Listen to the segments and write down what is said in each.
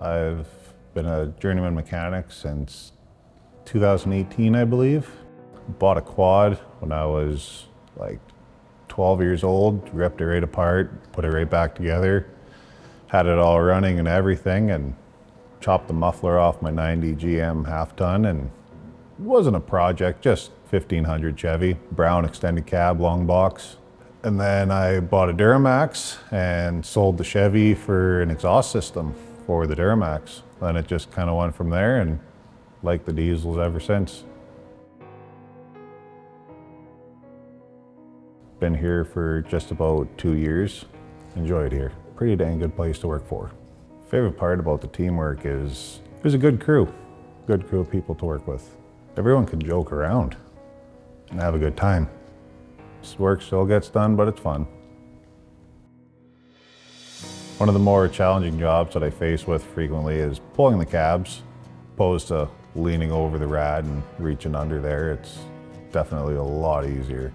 I've been a journeyman mechanic since 2018, I believe. Bought a quad when I was like 12 years old, ripped it right apart, put it right back together, had it all running and everything, and chopped the muffler off my 90 GM half-ton, and it wasn't a project, just 1500 Chevy, brown extended cab, long box. And then I bought a Duramax and sold the Chevy for an exhaust system for the Duramax. Then it just kind of went from there, and liked the diesels ever since. Been here for just about 2 years. Enjoy it here. Pretty dang good place to work for. Favorite part about the teamwork is there's a good crew of people to work with. Everyone can joke around and have a good time. This work still gets done, but it's fun. One of the more challenging jobs that I face with frequently is pulling the cabs, opposed to leaning over the rad and reaching under there. It's definitely a lot easier.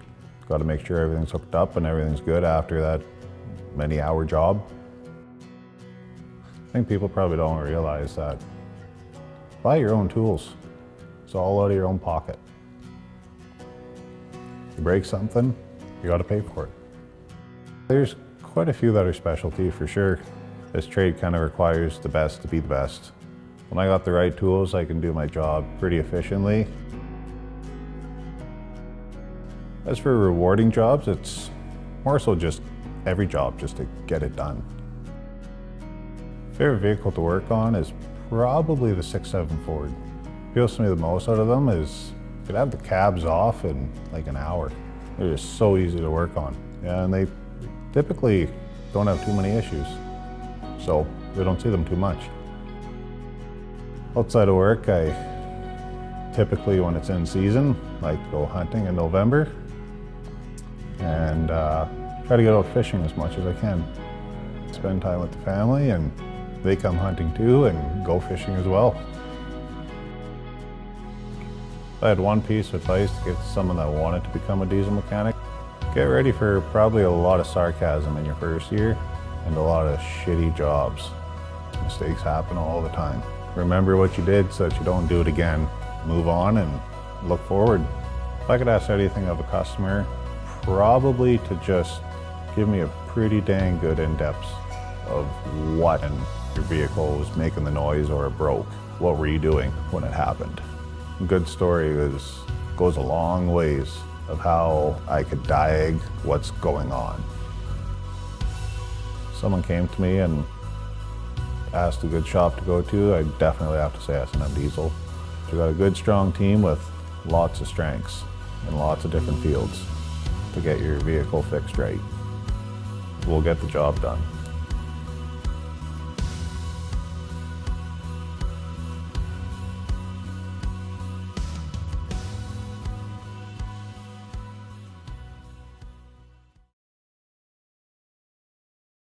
Got to make sure everything's hooked up and everything's good after that many-hour job. I think people probably don't realize that. Buy your own tools. It's all out of your own pocket. You break something, you got to pay for it. There's quite a few that are specialty for sure. This trade kind of requires the best to be the best. When I got the right tools, I can do my job pretty efficiently. As for rewarding jobs, it's more so just every job just to get it done. Favorite vehicle to work on is probably the 6.7 Ford. Appeals to me the most out of them is you could have the cabs off in like an hour. They're just so easy to work on. And they typically don't have too many issues, so we don't see them too much. Outside of work, I typically, when it's in season, like to go hunting in November and try to get out fishing as much as I can. Spend time with the family, and they come hunting too and go fishing as well. If I had one piece of advice to give to someone that wanted to become a diesel mechanic, get ready for probably a lot of sarcasm in your first year and a lot of shitty jobs. Mistakes happen all the time. Remember what you did so that you don't do it again. Move on and look forward. If I could ask anything of a customer, probably to just give me a pretty dang good in-depth of what and your vehicle was making the noise or it broke. What were you doing when it happened? A good story goes a long ways of how I could diag what's going on. Someone came to me and asked a good shop to go to, I definitely have to say S&M Diesel. We got a good, strong team with lots of strengths in lots of different fields to get your vehicle fixed right. We'll get the job done.